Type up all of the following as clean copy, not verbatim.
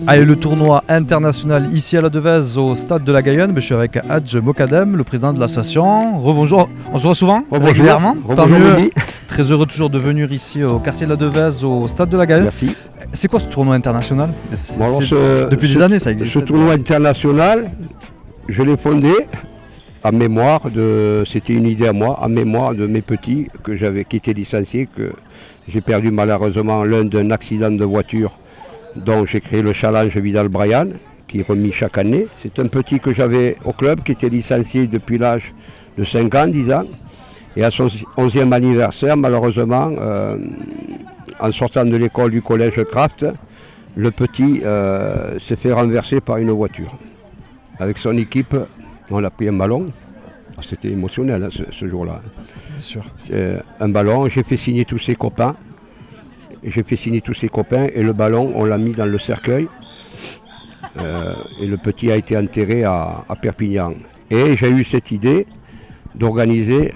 Allez, le tournoi international ici à la Devèze au stade de la Gaillonne. Je suis avec Hadj Mokadem, le président de l'association. Rebonjour, on se voit souvent, régulièrement. Tant mieux. Très heureux toujours de venir ici au quartier de la Devèze au stade de la Gaillonne. Merci. C'est quoi ce tournoi international? Depuis des années ça existe. Ce tournoi international, je l'ai fondé en mémoire de, c'était une idée à moi, en mémoire de mes petits qui étaient licenciés, que j'ai perdu malheureusement l'un d'un accident de voiture. Donc j'ai créé le challenge Vidal-Bryan, qui est remis chaque année. C'est un petit que j'avais au club, qui était licencié depuis l'âge de 5 ans, 10 ans. Et à son 11e anniversaire, malheureusement, en sortant de l'école du collège Kraft, le petit s'est fait renverser par une voiture. Avec son équipe, on a pris un ballon. C'était émotionnel hein, ce jour-là. Bien sûr. Un ballon, j'ai fait signer tous ses copains. Et le ballon, on l'a mis dans le cercueil. Et le petit a été enterré à Perpignan. Et j'ai eu cette idée d'organiser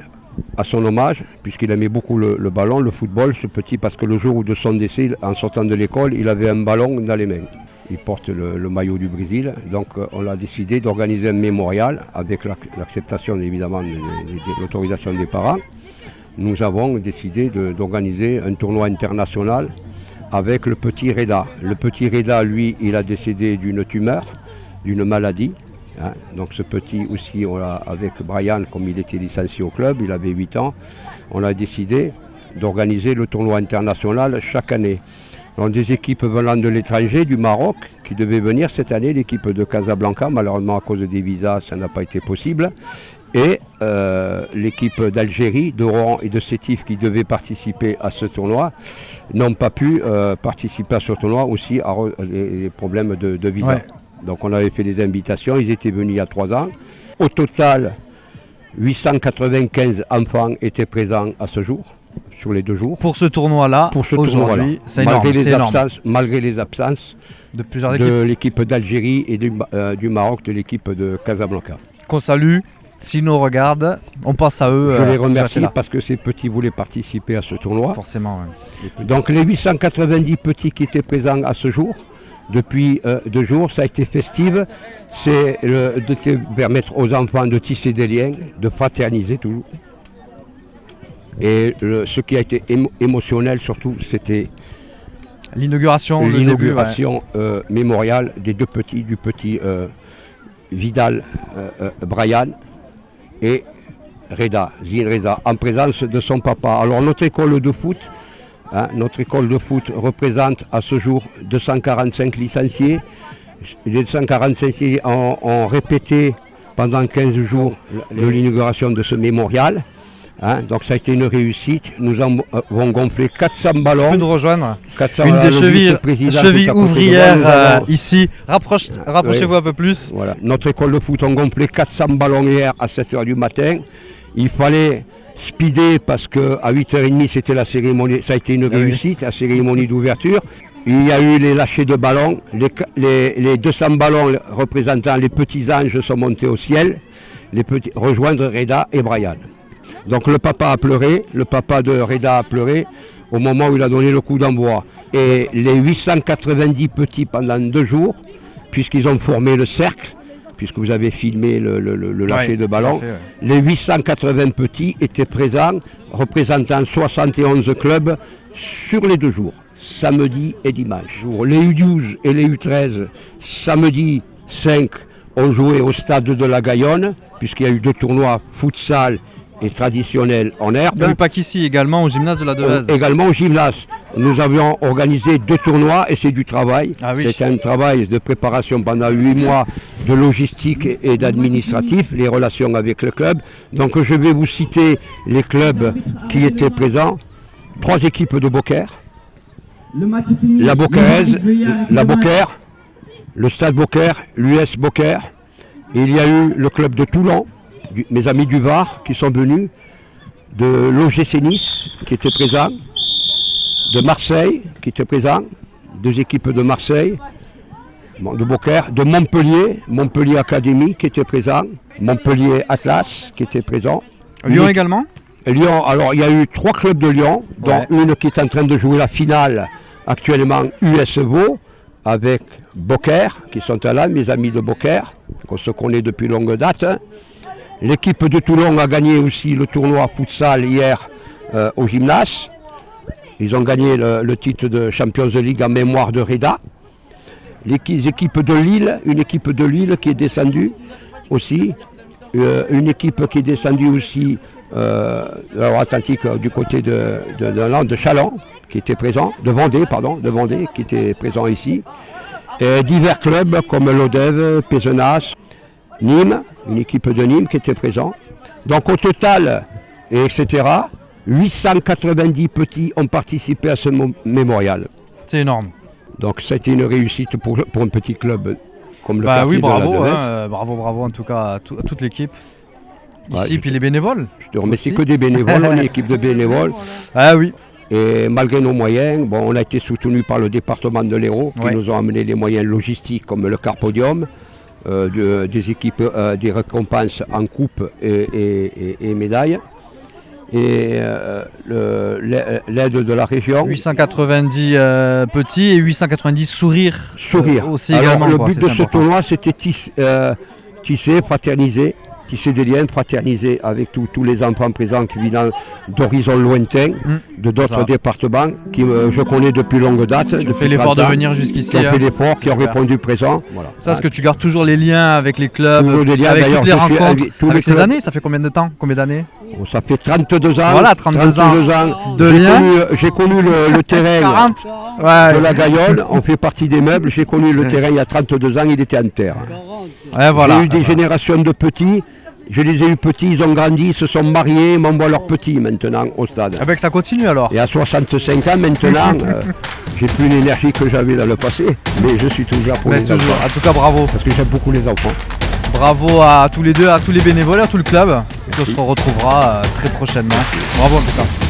à son hommage, puisqu'il aimait beaucoup le ballon, le football, ce petit, parce que le jour de son décès, en sortant de l'école, il avait un ballon dans les mains. Il porte le maillot du Brésil, donc on a décidé d'organiser un mémorial avec l'acceptation évidemment de l'autorisation des parents. Nous avons décidé d'organiser un tournoi international avec le petit Reda. Le petit Reda, lui, il a décédé d'une tumeur, d'une maladie. Hein. Donc ce petit aussi, avec Brian, comme il était licencié au club, il avait 8 ans, on a décidé d'organiser le tournoi international chaque année. Donc des équipes venant de l'étranger, du Maroc, qui devaient venir cette année, l'équipe de Casablanca, malheureusement à cause des visas, ça n'a pas été possible. Et l'équipe d'Algérie, de Rouen et de Sétif qui devaient participer à ce tournoi n'ont pas pu participer à ce tournoi aussi à des problèmes de visa. Ouais. Donc on avait fait des invitations, ils étaient venus il y a 3 ans. Au total, 895 enfants étaient présents à ce jour, sur les 2 jours. Pour ce tournoi-là, aujourd'hui, c'est énorme. Malgré les absences de l'équipe d'Algérie et du Maroc, de l'équipe de Casablanca. Qu'on salue. S'ils nous regardent, on pense à eux. Je les remercie parce que ces petits voulaient participer à ce tournoi. Forcément, oui. Donc les 890 petits qui étaient présents à ce jour, depuis 2 jours, ça a été festif. C'est de permettre aux enfants de tisser des liens, de fraterniser toujours. Et ce qui a été émotionnel surtout, c'était l'inauguration mémoriale des 2 petits, du petit Vidal Bryan et Zine Reza, en présence de son papa. Alors notre école de foot représente à ce jour 245 licenciés. Les 245 licenciés ont répété pendant 15 jours de l'inauguration de ce mémorial. Donc ça a été une réussite. Nous avons gonflé 400 ballons. Vous de rejoindre une des chevilles ouvrières ici. Rapprochez-vous un peu plus. Voilà. Notre école de foot a gonflé 400 ballons hier à 7h du matin. Il fallait speeder parce qu'à 8h30 c'était la cérémonie. Ça a été une réussite, la cérémonie d'ouverture. Il y a eu les lâchers de ballons. Les 200 ballons représentant les petits anges sont montés au ciel. Rejoindre Reda et Brian. Donc le papa a pleuré, le papa de Reda a pleuré au moment où il a donné le coup d'envoi. Et les 890 petits pendant 2 jours, puisqu'ils ont formé le cercle, puisque vous avez filmé le lâcher de ballon, les 880 petits étaient présents, représentant 71 clubs sur les 2 jours, samedi et dimanche. Les U12 et les U13, samedi 5, ont joué au stade de la Gaillonne, puisqu'il y a eu 2 tournois futsal et traditionnel en herbe. Il n'y a pas qu'ici, également au gymnase de la Devèze. Également au gymnase. Nous avions organisé 2 tournois et c'est du travail. C'est un travail de préparation pendant 8 mois de logistique et d'administratif, les relations avec le club. Donc je vais vous citer les clubs qui étaient présents. 3 équipes de Beaucaire. La Beaucairaise, la Beaucaire, le Stade Beaucaire, l'US Beaucaire. Et il y a eu le club de Toulon. Mes amis du Var qui sont venus, de l'OGC Nice qui était présent, de Marseille qui était présent, 2 équipes de Marseille, de Beaucaire, de Montpellier Académie qui était présent, Montpellier Atlas qui était présent. Lyon également ? Lyon, alors il y a eu 3 clubs de Lyon, dont une qui est en train de jouer la finale actuellement, US Vaud, avec Beaucaire, qui sont là, mes amis de Beaucaire, qu'on se connaît depuis longue date. L'équipe de Toulon a gagné aussi le tournoi futsal hier au gymnase. Ils ont gagné le titre de Champions League en mémoire de Reda. Les équipes de Lille, une équipe de Lille qui est descendue aussi. Une équipe qui est descendue aussi de l'Atlantique du côté de Châlons, qui était présent, de Vendée, qui était présent ici. Et divers clubs comme l'Odève, Pézenas, Nîmes, une équipe de Nîmes qui était présent. Donc au total, etc., 890 petits ont participé à ce mémorial. C'est énorme. Donc c'était une réussite pour un petit club comme le quartier oui, bravo, de la Devèze. bravo en tout cas à toute l'équipe. Ici, Ouais, puis les bénévoles. Je te remercie que des bénévoles, on est une équipe de bénévoles. Ah oui. Et malgré nos moyens, bon, on a été soutenu par le département de l'Hérault qui nous ont amené les moyens logistiques comme le Carpodium, des équipes, des récompenses en coupe et médailles. Et l'aide de la région. 890 petits et 890 sourires. Aussi Alors, également. le but de ce tournoi, c'était tisser, fraterniser, tisser des liens, fraterniser avec tous les enfants présents qui vivent d'horizons lointains, de d'autres départements, qui je connais depuis longue date. Tu fais l'effort de venir jusqu'ici. Qui ont fait l'effort, qui ont répondu présent. Voilà. Ça, est-ce que tu gardes toujours les liens avec les clubs, avec toutes les rencontres, avec ces années? Ça fait combien de temps? Combien d'années? Ça fait 32 ans. Voilà, 32 ans de liens. J'ai connu le terrain 40 de la Gaillonne. On fait partie des meubles. J'ai connu le terrain il y a 32 ans. Il était en terre. Voilà. J'ai eu des générations de petits. Je les ai eu petits, ils ont grandi, ils se sont mariés, m'envoient leurs petits maintenant au stade. Que ça continue alors. Et à 65 ans maintenant, j'ai plus l'énergie que j'avais dans le passé, mais je suis toujours là pour les enfants. En tout cas, bravo. Parce que j'aime beaucoup les enfants. Bravo à tous les deux, à tous les bénévoles, à tout le club. On se retrouvera très prochainement. Bravo en tout cas.